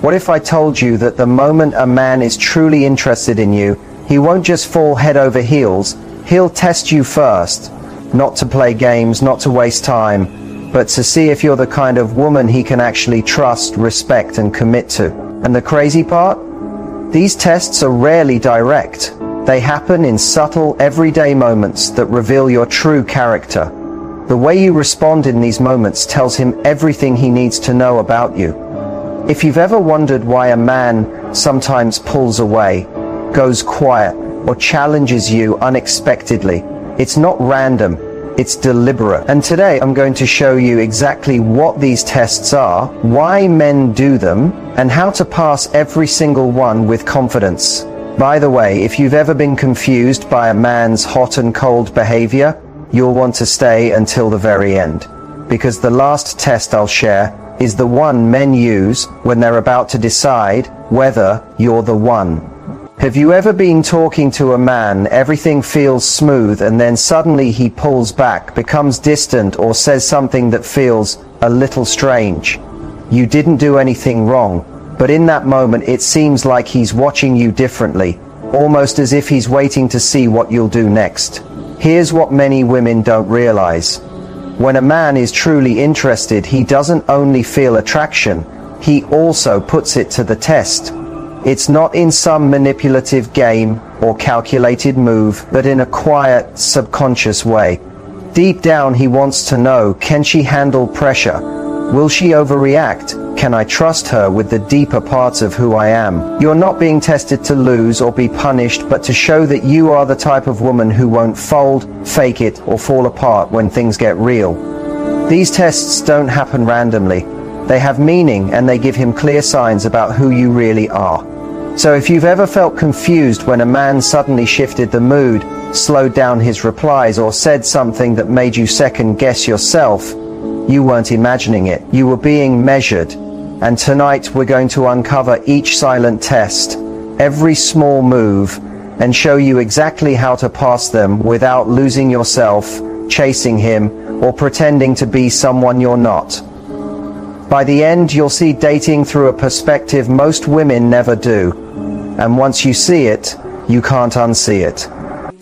What if I told you that the moment a man is truly interested in you, he won't just fall head over heels, he'll test you first. Not to play games, not to waste time, but to see if you're the kind of woman he can actually trust, respect, and commit to. And the crazy part? These tests are rarely direct. They happen in subtle, everyday moments that reveal your true character. The way you respond in these moments tells him everything he needs to know about you. If you've ever wondered why a man sometimes pulls away, goes quiet, or challenges you unexpectedly, it's not random, it's deliberate. And today I'm going to show you exactly what these tests are, why men do them, and how to pass every single one with confidence. By the way, if you've ever been confused by a man's hot and cold behavior, you'll want to stay until the very end. Because the last test I'll share is the one men use when they're about to decide whether you're the one. Have you ever been talking to a man, everything feels smooth, and then suddenly he pulls back, becomes distant, or says something that feels a little strange? You didn't do anything wrong, but in that moment it seems like he's watching you differently, almost as if he's waiting to see what you'll do next. Here's what many women don't realize. When a man is truly interested, he doesn't only feel attraction, he also puts it to the test. It's not in some manipulative game or calculated move, but in a quiet, subconscious way. Deep down he wants to know, can she handle pressure? Will she overreact? Can I trust her with the deeper parts of who I am? You're not being tested to lose or be punished, but to show that you are the type of woman who won't fold, fake it, or fall apart when things get real. These tests don't happen randomly. They have meaning, and they give him clear signs about who you really are. So if you've ever felt confused when a man suddenly shifted the mood, slowed down his replies, or said something that made you second guess yourself, you weren't imagining it. You were being measured. And tonight we're going to uncover each silent test, every small move, and show you exactly how to pass them without losing yourself, chasing him, or pretending to be someone you're not. By the end, you'll see dating through a perspective most women never do. And once you see it, you can't unsee it.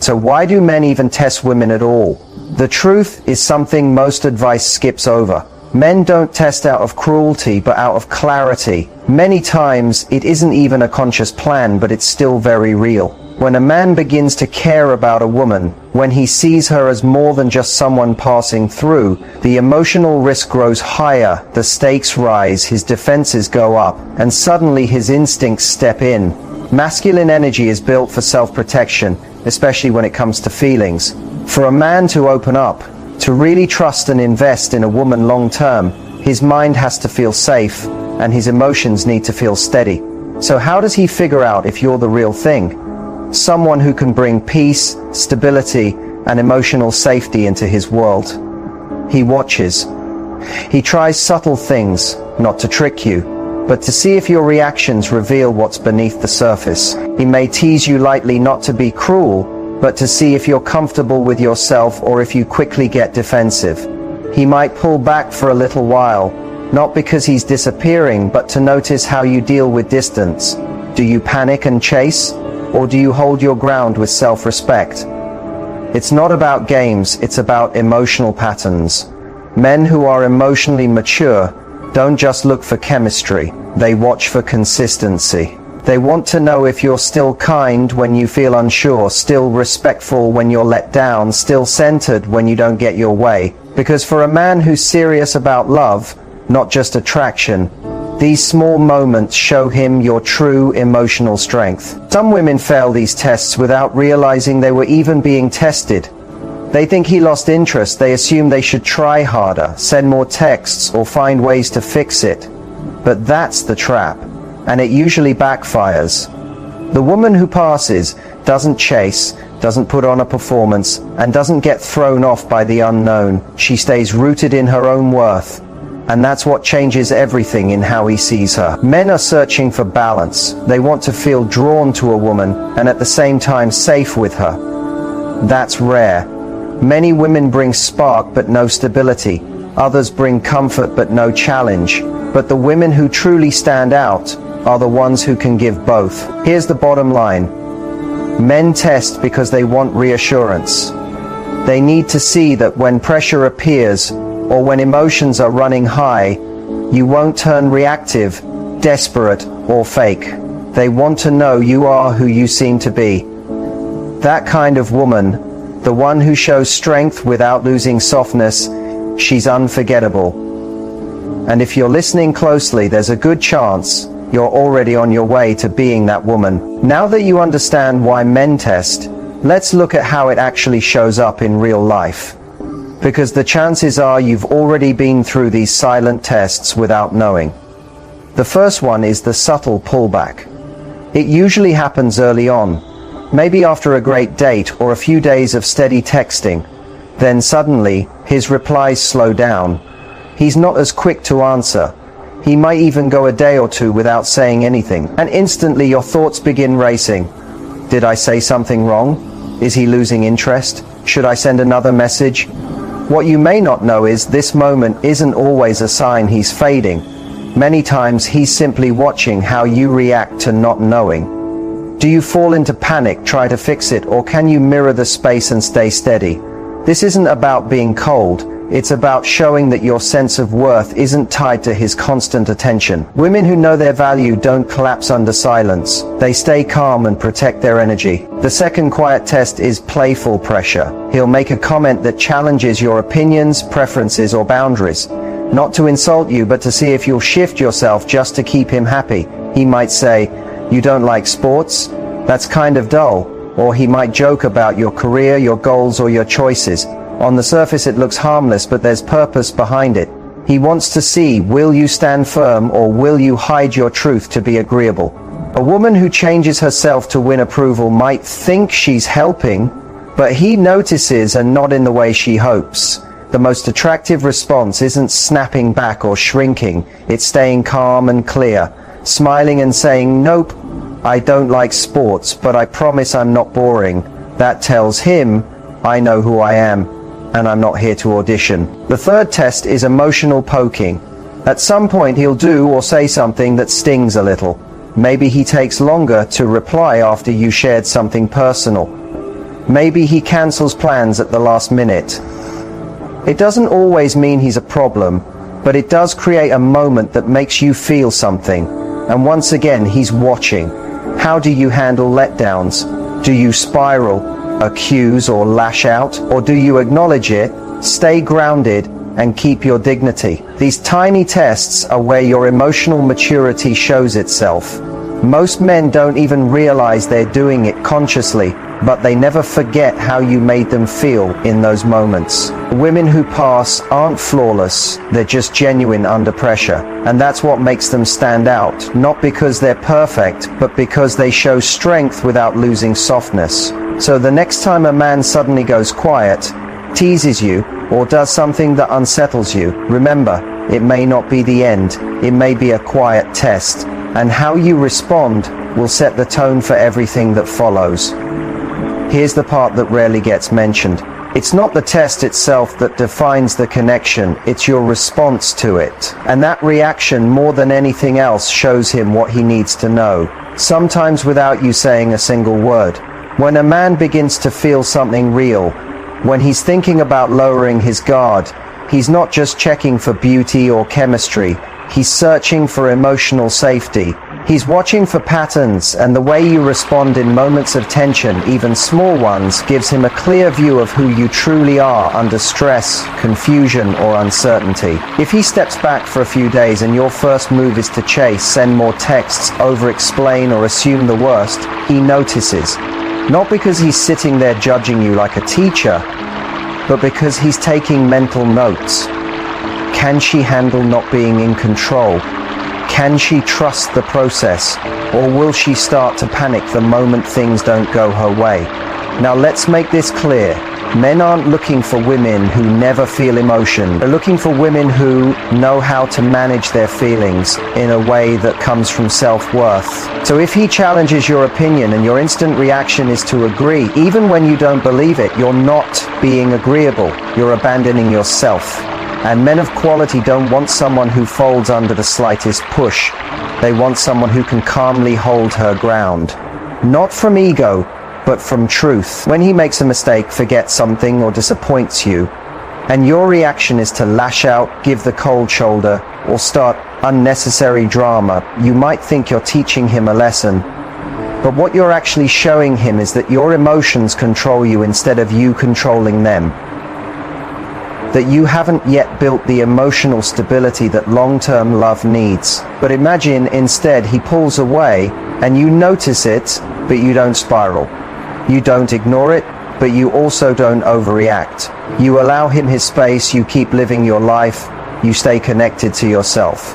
So why do men even test women at all? The truth is something most advice skips over. Men don't test out of cruelty, but out of clarity. Many times, it isn't even a conscious plan, but it's still very real. When a man begins to care about a woman, when he sees her as more than just someone passing through, the emotional risk grows higher, the stakes rise, his defenses go up, and suddenly his instincts step in. Masculine energy is built for self-protection, especially when it comes to feelings. For a man to open up, to really trust and invest in a woman long-term, his mind has to feel safe, and his emotions need to feel steady. So how does he figure out if you're the real thing? Someone who can bring peace, stability, and emotional safety into his world. He watches. He tries subtle things, not to trick you, but to see if your reactions reveal what's beneath the surface. He may tease you lightly, not to be cruel, but to see if you're comfortable with yourself or if you quickly get defensive. He might pull back for a little while, not because he's disappearing, but to notice how you deal with distance. Do you panic and chase? Or do you hold your ground with self-respect? It's not about games, it's about emotional patterns. Men who are emotionally mature don't just look for chemistry, they watch for consistency. They want to know if you're still kind when you feel unsure, still respectful when you're let down, still centered when you don't get your way. Because for a man who's serious about love, not just attraction, these small moments show him your true emotional strength. Some women fail these tests without realizing they were even being tested. They think he lost interest, they assume they should try harder, send more texts, or find ways to fix it. But that's the trap, and it usually backfires. The woman who passes doesn't chase, doesn't put on a performance, and doesn't get thrown off by the unknown. She stays rooted in her own worth. And that's what changes everything in how he sees her. Men are searching for balance. They want to feel drawn to a woman and at the same time safe with her. That's rare. Many women bring spark but no stability. Others bring comfort but no challenge. But the women who truly stand out are the ones who can give both. Here's the bottom line. Men test because they want reassurance. They need to see that when pressure appears, or when emotions are running high, you won't turn reactive, desperate, or fake. They want to know you are who you seem to be. That kind of woman, the one who shows strength without losing softness, she's unforgettable. And if you're listening closely, there's a good chance you're already on your way to being that woman. Now that you understand why men test, let's look at how it actually shows up in real life. Because the chances are you've already been through these silent tests without knowing. The first one is the subtle pullback. It usually happens early on, maybe after a great date or a few days of steady texting. Then suddenly, his replies slow down. He's not as quick to answer. He might even go a day or two without saying anything, and instantly your thoughts begin racing. Did I say something wrong? Is he losing interest? Should I send another message? What you may not know is this moment isn't always a sign he's fading. Many times he's simply watching how you react to not knowing. Do you fall into panic, try to fix it, or can you mirror the space and stay steady? This isn't about being cold. It's about showing that your sense of worth isn't tied to his constant attention. Women who know their value don't collapse under silence. They stay calm and protect their energy. The second quiet test is playful pressure. He'll make a comment that challenges your opinions, preferences, or boundaries. Not to insult you, but to see if you'll shift yourself just to keep him happy. He might say, "You don't like sports? That's kind of dull." Or he might joke about your career, your goals, or your choices. On the surface it looks harmless, but there's purpose behind it. He wants to see, will you stand firm or will you hide your truth to be agreeable? A woman who changes herself to win approval might think she's helping, but he notices and not in the way she hopes. The most attractive response isn't snapping back or shrinking, it's staying calm and clear, smiling and saying, "Nope, I don't like sports, but I promise I'm not boring." That tells him, I know who I am, and I'm not here to audition. The third test is emotional poking. At some point he'll do or say something that stings a little. Maybe he takes longer to reply after you shared something personal. Maybe he cancels plans at the last minute. It doesn't always mean he's a problem, but it does create a moment that makes you feel something. And once again, he's watching. How do you handle letdowns? Do you spiral, accuse, or lash out? Or do you acknowledge it, stay grounded, and keep your dignity? These tiny tests are where your emotional maturity shows itself. Most men don't even realize they're doing it consciously, but they never forget how you made them feel in those moments. Women who pass aren't flawless, they're just genuine under pressure. And that's what makes them stand out, not because they're perfect, but because they show strength without losing softness. So the next time a man suddenly goes quiet, teases you, or does something that unsettles you, remember, it may not be the end, it may be a quiet test, and how you respond will set the tone for everything that follows. Here's the part that rarely gets mentioned. It's not the test itself that defines the connection, it's your response to it. And that reaction, more than anything else, shows him what he needs to know, sometimes without you saying a single word. When a man begins to feel something real, when he's thinking about lowering his guard, he's not just checking for beauty or chemistry, he's searching for emotional safety. He's watching for patterns, and the way you respond in moments of tension, even small ones, gives him a clear view of who you truly are under stress, confusion, or uncertainty. If he steps back for a few days and your first move is to chase, send more texts, over-explain, or assume the worst, he notices. Not because he's sitting there judging you like a teacher, but because he's taking mental notes. Can she handle not being in control? Can she trust the process, or will she start to panic the moment things don't go her way? Now let's make this clear. Men aren't looking for women who never feel emotion. They're looking for women who know how to manage their feelings in a way that comes from self-worth. So if he challenges your opinion and your instant reaction is to agree, even when you don't believe it, you're not being agreeable. You're abandoning yourself. And men of quality don't want someone who folds under the slightest push. They want someone who can calmly hold her ground. Not from ego, but from truth. When he makes a mistake, forgets something, or disappoints you, and your reaction is to lash out, give the cold shoulder, or start unnecessary drama, you might think you're teaching him a lesson. But what you're actually showing him is that your emotions control you instead of you controlling them. That you haven't yet built the emotional stability that long-term love needs. But imagine instead he pulls away and you notice it, but you don't spiral. You don't ignore it, but you also don't overreact. You allow him his space, you keep living your life, you stay connected to yourself.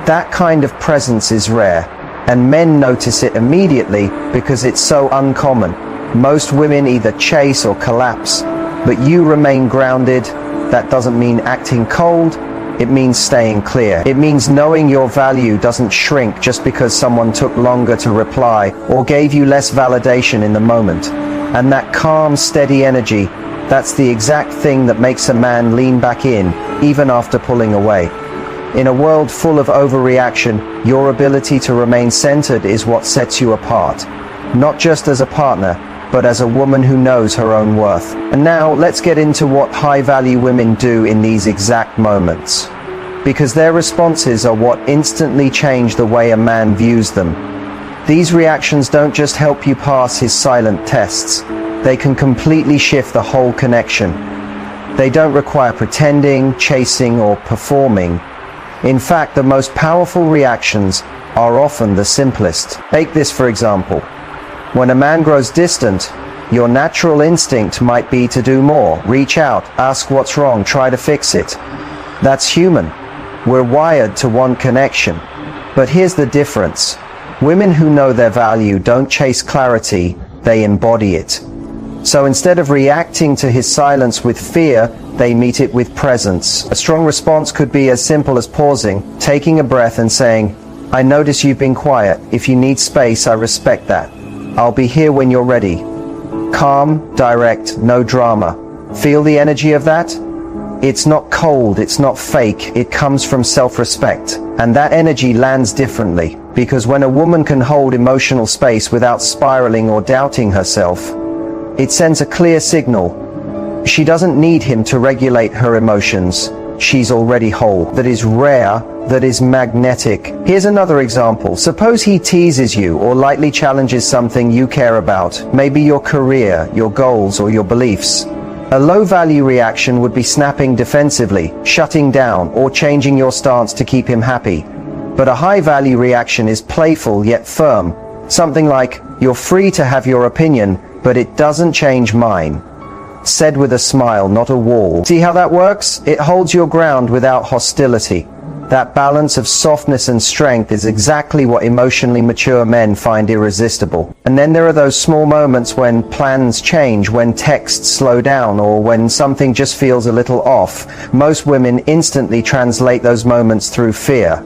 That kind of presence is rare, and men notice it immediately because it's so uncommon. Most women either chase or collapse, but you remain grounded. That doesn't mean acting cold, it means staying clear. It means knowing your value doesn't shrink just because someone took longer to reply or gave you less validation in the moment. And that calm, steady energy, that's the exact thing that makes a man lean back in, even after pulling away. In a world full of overreaction, your ability to remain centered is what sets you apart. Not just as a partner, but as a woman who knows her own worth. And now let's get into what high-value women do in these exact moments. Because their responses are what instantly change the way a man views them. These reactions don't just help you pass his silent tests, they can completely shift the whole connection. They don't require pretending, chasing, or performing. In fact, the most powerful reactions are often the simplest. Take this for example. When a man grows distant, your natural instinct might be to do more, reach out, ask what's wrong, try to fix it. That's human. We're wired to want connection. But here's the difference. Women who know their value don't chase clarity, they embody it. So instead of reacting to his silence with fear, they meet it with presence. A strong response could be as simple as pausing, taking a breath and saying, "I notice you've been quiet. If you need space, I respect that. I'll be here when you're ready." Calm, direct, no drama. Feel the energy of that? It's not cold, it's not fake, it comes from self-respect. And that energy lands differently, because when a woman can hold emotional space without spiraling or doubting herself, it sends a clear signal. She doesn't need him to regulate her emotions. She's already whole. That is rare, that is magnetic. Here's another example. Suppose he teases you or lightly challenges something you care about, maybe your career, your goals, or your beliefs. A low-value reaction would be snapping defensively, shutting down, or changing your stance to keep him happy. But a high-value reaction is playful yet firm. Something like, "You're free to have your opinion, but it doesn't change mine." Said with a smile, not a wall. See how that works? It holds your ground without hostility. That balance of softness and strength is exactly what emotionally mature men find irresistible. And then there are those small moments when plans change, when texts slow down, or when something just feels a little off. Most women instantly translate those moments through fear.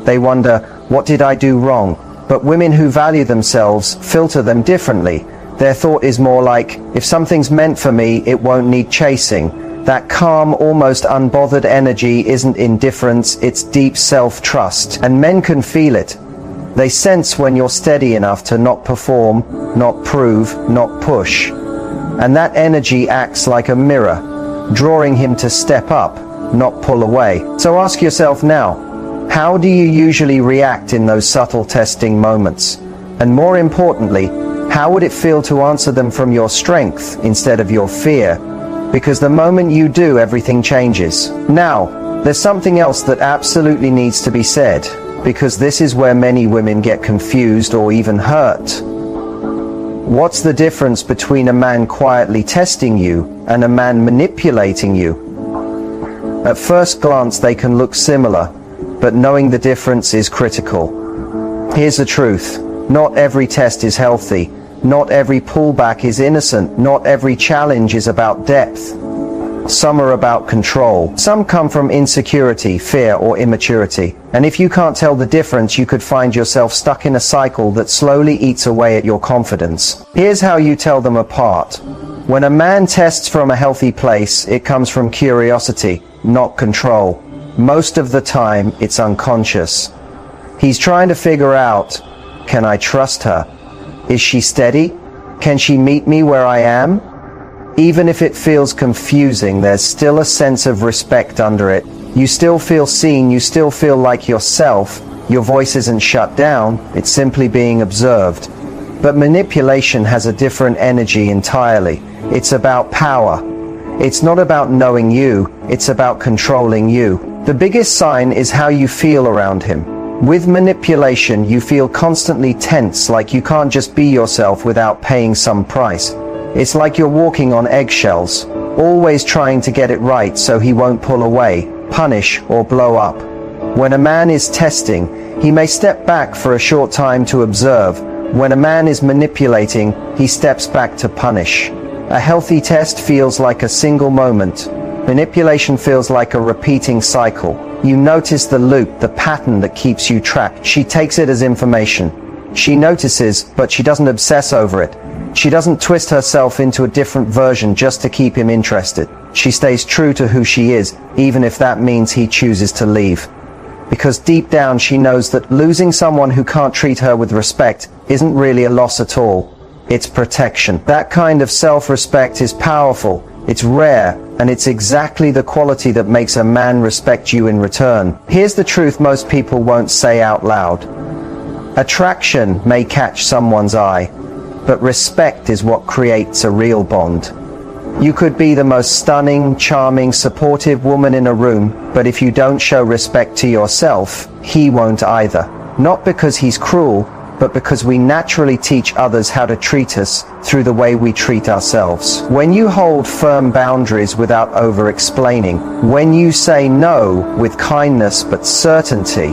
They wonder, what did I do wrong? But women who value themselves filter them differently. Their thought is more like, if something's meant for me, it won't need chasing. That calm, almost unbothered energy isn't indifference, it's deep self-trust. And men can feel it. They sense when you're steady enough to not perform, not prove, not push. And that energy acts like a mirror, drawing him to step up, not pull away. So ask yourself now, how do you usually react in those subtle testing moments? And more importantly, how would it feel to answer them from your strength instead of your fear? Because the moment you do, everything changes. Now, there's something else that absolutely needs to be said, because this is where many women get confused or even hurt. What's the difference between a man quietly testing you and a man manipulating you? At first glance, they can look similar, but knowing the difference is critical. Here's the truth. Not every test is healthy. Not every pullback is innocent. Not every challenge is about depth. Some are about control. Some come from insecurity, fear, or immaturity. And if you can't tell the difference, you could find yourself stuck in a cycle that slowly eats away at your confidence. Here's how you tell them apart. When a man tests from a healthy place, it comes from curiosity, not control. Most of the time, it's unconscious. He's trying to figure out, can I trust her? Is she steady? Can she meet me where I am? Even if it feels confusing, there's still a sense of respect under it. You still feel seen, you still feel like yourself. Your voice isn't shut down, it's simply being observed. But manipulation has a different energy entirely. It's about power. It's not about knowing you, it's about controlling you. The biggest sign is how you feel around him. With manipulation, you feel constantly tense, like you can't just be yourself without paying some price. It's like you're walking on eggshells, always trying to get it right so he won't pull away, punish, or blow up. When a man is testing, he may step back for a short time to observe. When a man is manipulating, he steps back to punish. A healthy test feels like a single moment. Manipulation feels like a repeating cycle. You notice the loop, the pattern that keeps you trapped. She takes it as information. She notices, but she doesn't obsess over it. She doesn't twist herself into a different version just to keep him interested. She stays true to who she is, even if that means he chooses to leave. Because deep down she knows that losing someone who can't treat her with respect isn't really a loss at all. It's protection. That kind of self-respect is powerful. It's rare, and it's exactly the quality that makes a man respect you in return. Here's the truth most people won't say out loud. Attraction may catch someone's eye, but respect is what creates a real bond. You could be the most stunning, charming, supportive woman in a room, but if you don't show respect to yourself, he won't either. Not because he's cruel, but because we naturally teach others how to treat us through the way we treat ourselves. When you hold firm boundaries without over-explaining, when you say no with kindness but certainty,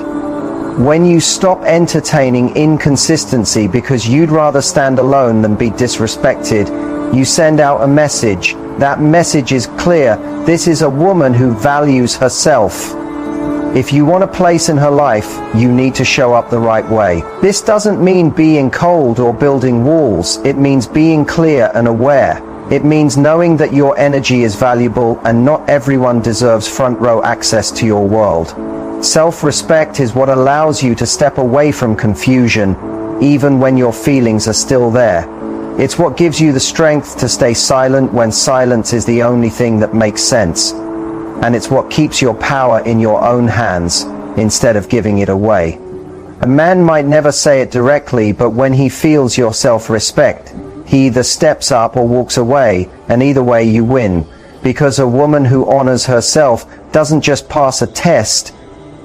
when you stop entertaining inconsistency because you'd rather stand alone than be disrespected, you send out a message. That message is clear. This is a woman who values herself. If you want a place in her life, you need to show up the right way. This doesn't mean being cold or building walls. It means being clear and aware. It means knowing that your energy is valuable and not everyone deserves front row access to your world. Self-respect is what allows you to step away from confusion, even when your feelings are still there. It's what gives you the strength to stay silent when silence is the only thing that makes sense. And it's what keeps your power in your own hands, instead of giving it away. A man might never say it directly, but when he feels your self-respect, he either steps up or walks away, and either way you win. Because a woman who honors herself doesn't just pass a test,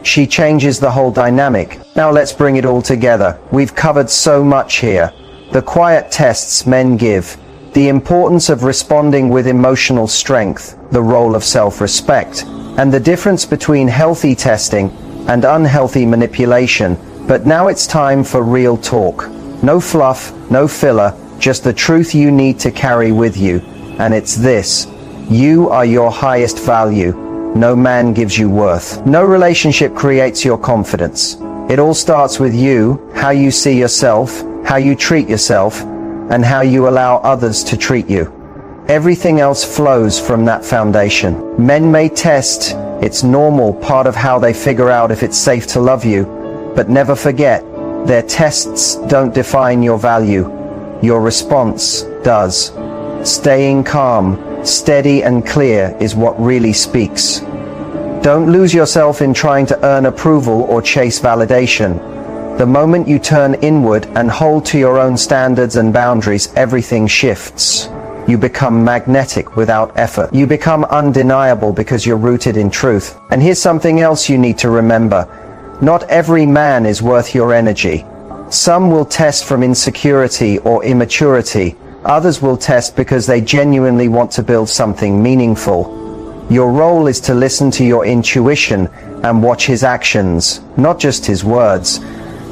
she changes the whole dynamic. Now let's bring it all together. We've covered so much here. The quiet tests men give, the importance of responding with emotional strength, the role of self-respect, and the difference between healthy testing and unhealthy manipulation. But now it's time for real talk. No fluff, no filler, just the truth you need to carry with you. And it's this: you are your highest value. No man gives you worth. No relationship creates your confidence. It all starts with you, how you see yourself, how you treat yourself, and how you allow others to treat you. Everything else flows from that foundation. Men may test, it's normal, part of how they figure out if it's safe to love you. But never forget, their tests don't define your value. Your response does. Staying calm, steady and clear is what really speaks. Don't lose yourself in trying to earn approval or chase validation. The moment you turn inward and hold to your own standards and boundaries, everything shifts. You become magnetic without effort. You become undeniable because you're rooted in truth. And here's something else you need to remember. Not every man is worth your energy. Some will test from insecurity or immaturity. Others will test because they genuinely want to build something meaningful. Your role is to listen to your intuition and watch his actions, not just his words.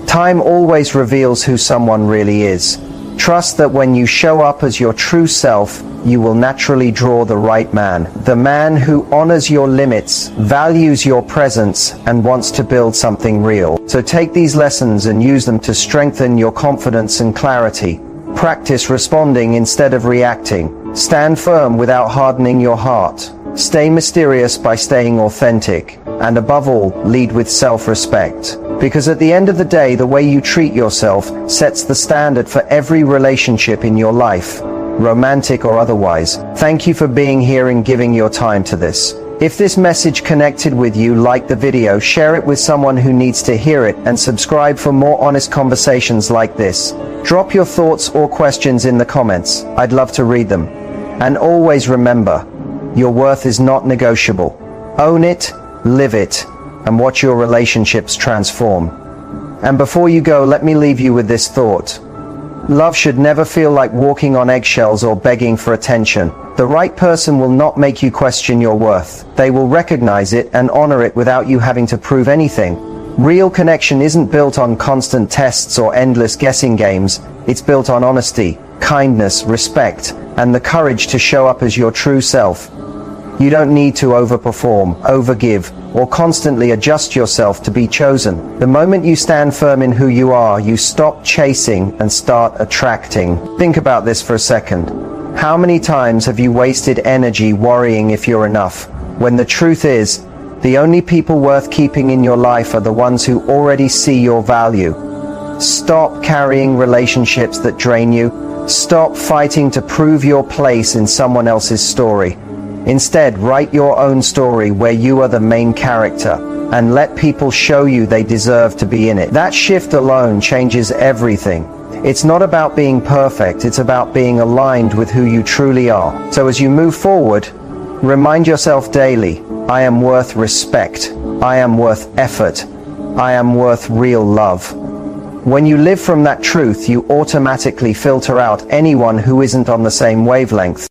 Time always reveals who someone really is. Trust that when you show up as your true self, you will naturally draw the right man. The man who honors your limits, values your presence, and wants to build something real. So take these lessons and use them to strengthen your confidence and clarity. Practice responding instead of reacting. Stand firm without hardening your heart. Stay mysterious by staying authentic. And above all, lead with self-respect. Because at the end of the day, the way you treat yourself sets the standard for every relationship in your life, romantic or otherwise. Thank you for being here and giving your time to this. If this message connected with you, like the video, share it with someone who needs to hear it, and subscribe for more honest conversations like this. Drop your thoughts or questions in the comments. I'd love to read them. And always remember, your worth is not negotiable. Own it, live it, and watch your relationships transform. And before you go, let me leave you with this thought. Love should never feel like walking on eggshells or begging for attention. The right person will not make you question your worth. They will recognize it and honor it without you having to prove anything. Real connection isn't built on constant tests or endless guessing games. It's built on honesty, kindness, respect, and the courage to show up as your true self. You don't need to overperform, overgive, or constantly adjust yourself to be chosen. The moment you stand firm in who you are, you stop chasing and start attracting. Think about this for a second. How many times have you wasted energy worrying if you're enough, when the truth is, the only people worth keeping in your life are the ones who already see your value? Stop carrying relationships that drain you. Stop fighting to prove your place in someone else's story. Instead, write your own story where you are the main character, and let people show you they deserve to be in it. That shift alone changes everything. It's not about being perfect, it's about being aligned with who you truly are. So as you move forward, remind yourself daily, I am worth respect, I am worth effort, I am worth real love. When you live from that truth, you automatically filter out anyone who isn't on the same wavelength.